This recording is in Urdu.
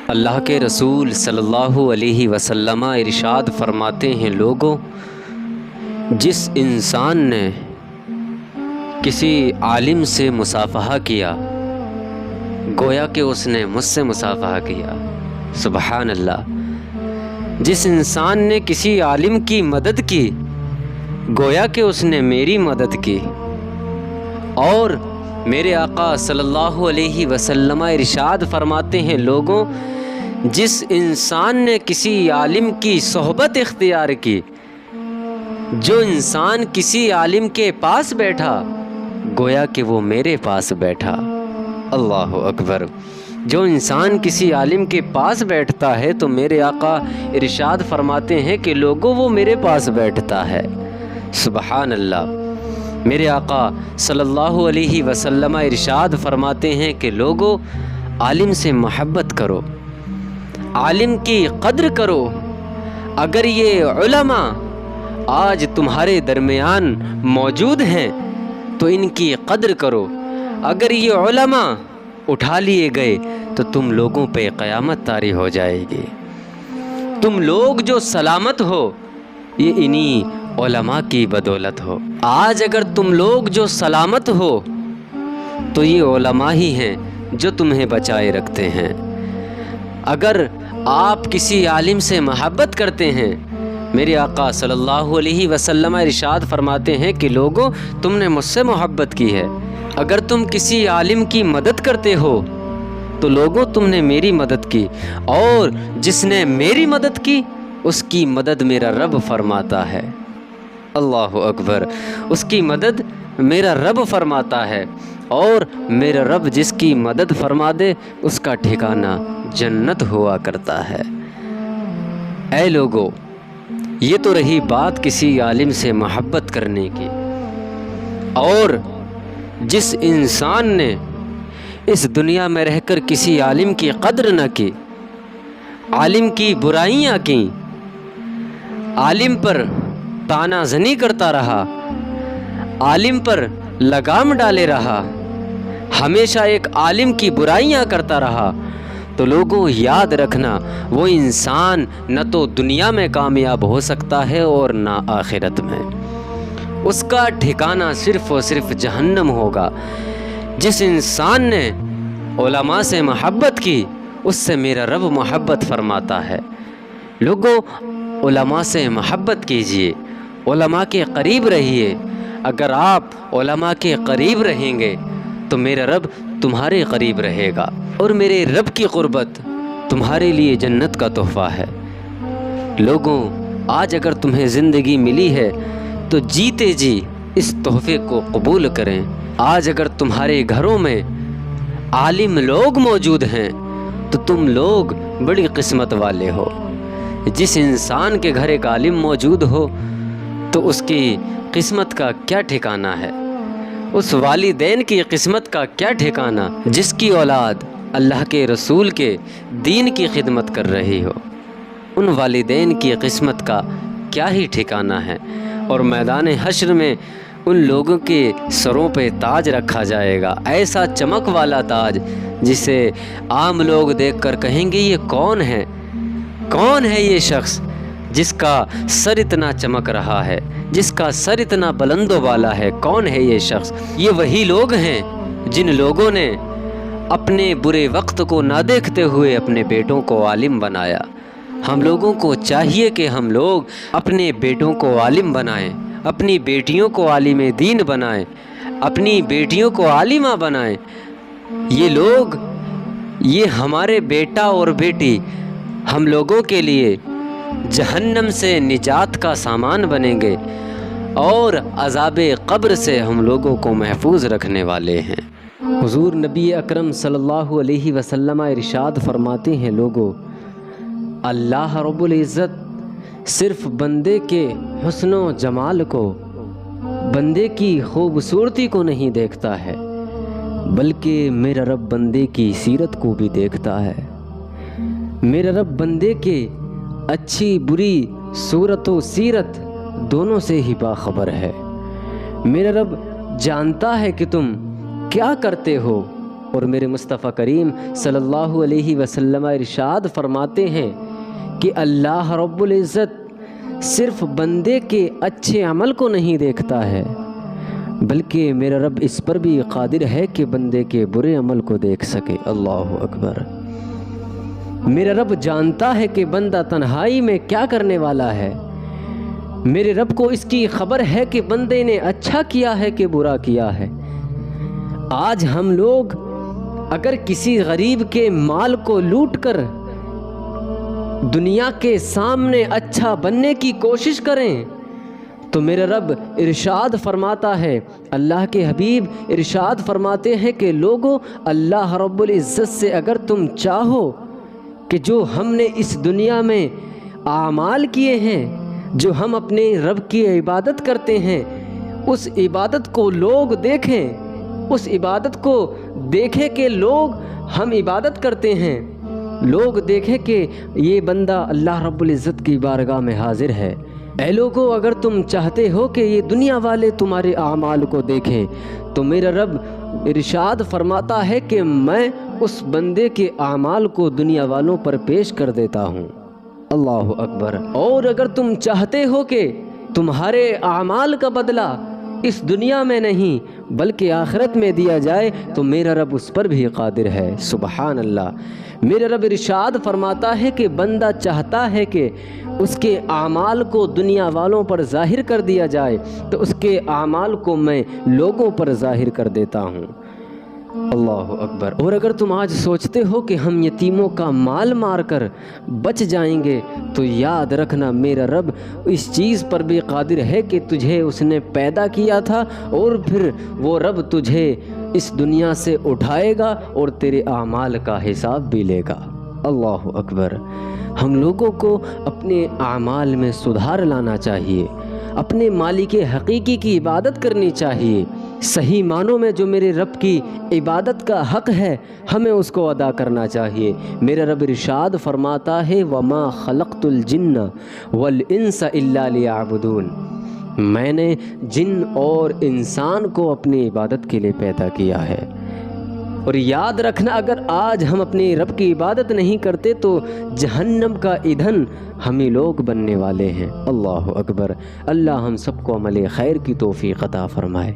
اللہ کے رسول صلی اللہ علیہ وسلم ارشاد فرماتے ہیں، لوگوں، جس انسان نے کسی عالم سے مصافحہ کیا گویا کہ اس نے مجھ سے مصافحہ کیا۔ سبحان اللہ۔ جس انسان نے کسی عالم کی مدد کی گویا کہ اس نے میری مدد کی۔ اور میرے آقا صلی اللہ علیہ وسلم ارشاد فرماتے ہیں، لوگوں، جس انسان نے کسی عالم کی صحبت اختیار کی، جو انسان کسی عالم کے پاس بیٹھا گویا کہ وہ میرے پاس بیٹھا۔ اللہ اکبر۔ جو انسان کسی عالم کے پاس بیٹھتا ہے تو میرے آقا ارشاد فرماتے ہیں کہ لوگوں وہ میرے پاس بیٹھتا ہے۔ سبحان اللہ۔ میرے آقا صلی اللہ علیہ وسلم ارشاد فرماتے ہیں کہ لوگوں، عالم سے محبت کرو، عالم کی قدر کرو۔ اگر یہ علماء آج تمہارے درمیان موجود ہیں تو ان کی قدر کرو۔ اگر یہ علماء اٹھا لیے گئے تو تم لوگوں پہ قیامت طاری ہو جائے گی۔ تم لوگ جو سلامت ہو یہ انہی علماء کی بدولت ہو۔ آج اگر تم لوگ جو سلامت ہو تو یہ علماء ہی ہیں جو تمہیں بچائے رکھتے ہیں۔ اگر آپ کسی عالم سے محبت کرتے ہیں، میرے آقا صلی اللہ علیہ وسلم ارشاد فرماتے ہیں کہ لوگوں، تم نے مجھ سے محبت کی ہے۔ اگر تم کسی عالم کی مدد کرتے ہو تو لوگوں تم نے میری مدد کی، اور جس نے میری مدد کی اس کی مدد میرا رب فرماتا ہے۔ اللہ اکبر۔ اس کی مدد میرا رب فرماتا ہے، اور میرا رب جس کی مدد فرما دے اس کا ٹھکانہ جنت ہوا کرتا ہے۔ اے لوگوں، یہ تو رہی بات کسی عالم سے محبت کرنے کی، اور جس انسان نے اس دنیا میں رہ کر کسی عالم کی قدر نہ کی، عالم کی برائیاں کی، عالم پر طعنہ زنی کرتا رہا، عالم پر لگام ڈالے رہا، ہمیشہ ایک عالم کی برائیاں کرتا رہا، تو لوگوں یاد رکھنا وہ انسان نہ تو دنیا میں کامیاب ہو سکتا ہے اور نہ آخرت میں۔ اس کا ٹھکانہ صرف اور صرف جہنم ہوگا۔ جس انسان نے علماء سے محبت کی اس سے میرا رب محبت فرماتا ہے۔ لوگوں، علماء سے محبت کیجئے، علماء کے قریب رہیے۔ اگر آپ علماء کے قریب رہیں گے تو میرا رب تمہارے قریب رہے گا، اور میرے رب کی قربت تمہارے لیے جنت کا تحفہ ہے۔ لوگوں، آج اگر تمہیں زندگی ملی ہے تو جیتے جی اس تحفے کو قبول کریں۔ آج اگر تمہارے گھروں میں عالم لوگ موجود ہیں تو تم لوگ بڑی قسمت والے ہو۔ جس انسان کے گھر ایک عالم موجود ہو تو اس کی قسمت کا کیا ٹھکانہ ہے، اس والدین کی قسمت کا کیا ٹھکانہ جس کی اولاد اللہ کے رسول کے دین کی خدمت کر رہی ہو۔ ان والدین کی قسمت کا کیا ہی ٹھکانہ ہے، اور میدان حشر میں ان لوگوں کے سروں پہ تاج رکھا جائے گا، ایسا چمک والا تاج جسے عام لوگ دیکھ کر کہیں گے یہ کون ہے؟ کون ہے یہ شخص جس کا سر اتنا چمک رہا ہے، جس کا سر اتنا بلند و بالا ہے؟ کون ہے یہ شخص؟ یہ وہی لوگ ہیں جن لوگوں نے اپنے برے وقت کو نہ دیکھتے ہوئے اپنے بیٹوں کو عالم بنایا۔ ہم لوگوں کو چاہیے کہ ہم لوگ اپنے بیٹوں کو عالم بنائیں، اپنی بیٹیوں کو عالم دین بنائیں، اپنی بیٹیوں کو عالمہ بنائیں۔ یہ لوگ، یہ ہمارے بیٹا اور بیٹی ہم لوگوں کے لیے جہنم سے نجات کا سامان بنیں گے، اور عذاب قبر سے ہم لوگوں کو محفوظ رکھنے والے ہیں۔ حضور نبی اکرم صلی اللہ علیہ وسلم ارشاد فرماتے ہیں، لوگوں، اللہ رب العزت صرف بندے کے حسن و جمال کو، بندے کی خوبصورتی کو نہیں دیکھتا ہے، بلکہ میرا رب بندے کی سیرت کو بھی دیکھتا ہے۔ میرا رب بندے کے اچھی بری صورت و سیرت دونوں سے ہی باخبر ہے۔ میرا رب جانتا ہے کہ تم کیا کرتے ہو، اور میرے مصطفیٰ کریم صلی اللہ علیہ وسلم ارشاد فرماتے ہیں کہ اللہ رب العزت صرف بندے کے اچھے عمل کو نہیں دیکھتا ہے، بلکہ میرا رب اس پر بھی قادر ہے کہ بندے کے برے عمل کو دیکھ سکے۔ اللہ اکبر۔ میرا رب جانتا ہے کہ بندہ تنہائی میں کیا کرنے والا ہے، میرے رب کو اس کی خبر ہے کہ بندے نے اچھا کیا ہے کہ برا کیا ہے۔ آج ہم لوگ اگر کسی غریب کے مال کو لوٹ کر دنیا کے سامنے اچھا بننے کی کوشش کریں تو میرا رب ارشاد فرماتا ہے، اللہ کے حبیب ارشاد فرماتے ہیں کہ لوگوں، اللہ رب العزت سے اگر تم چاہو کہ جو ہم نے اس دنیا میں اعمال کیے ہیں، جو ہم اپنے رب کی عبادت کرتے ہیں، اس عبادت کو لوگ دیکھیں، اس عبادت کو دیکھیں کہ لوگ ہم عبادت کرتے ہیں، لوگ دیکھیں کہ یہ بندہ اللہ رب العزت کی بارگاہ میں حاضر ہے۔ اے لوگو، اگر تم چاہتے ہو کہ یہ دنیا والے تمہارے اعمال کو دیکھیں تو میرا رب ارشاد فرماتا ہے کہ میں اس بندے کے اعمال کو دنیا والوں پر پیش کر دیتا ہوں۔ اللہ اکبر۔ اور اگر تم چاہتے ہو کہ تمہارے اعمال کا بدلہ اس دنیا میں نہیں بلکہ آخرت میں دیا جائے تو میرا رب اس پر بھی قادر ہے۔ سبحان اللہ۔ میرا رب ارشاد فرماتا ہے کہ بندہ چاہتا ہے کہ اس کے اعمال کو دنیا والوں پر ظاہر کر دیا جائے تو اس کے اعمال کو میں لوگوں پر ظاہر کر دیتا ہوں۔ اللہ اکبر۔ اور اگر تم آج سوچتے ہو کہ ہم یتیموں کا مال مار کر بچ جائیں گے تو یاد رکھنا میرا رب اس چیز پر بھی قادر ہے کہ تجھے اس نے پیدا کیا تھا اور پھر وہ رب تجھے اس دنیا سے اٹھائے گا اور تیرے اعمال کا حساب بھی لے گا۔ اللہ اکبر۔ ہم لوگوں کو اپنے اعمال میں سدھار لانا چاہیے، اپنے مالک حقیقی کی عبادت کرنی چاہیے۔ صحیح معنوں میں جو میرے رب کی عبادت کا حق ہے ہمیں اس کو ادا کرنا چاہیے۔ میرا رب ارشاد فرماتا ہے وَمَا خَلَقْتُ الْجِنَّ وَالْإِنسَ إِلَّا لِيَعْبُدُونَ، میں نے جن اور انسان کو اپنی عبادت کے لیے پیدا کیا ہے۔ اور یاد رکھنا اگر آج ہم اپنے رب کی عبادت نہیں کرتے تو جہنم کا ایندھن ہمیں لوگ بننے والے ہیں۔ اللہ اکبر۔ اللہ ہم سب کو عمل خیر کی توفیق عطا فرمائے۔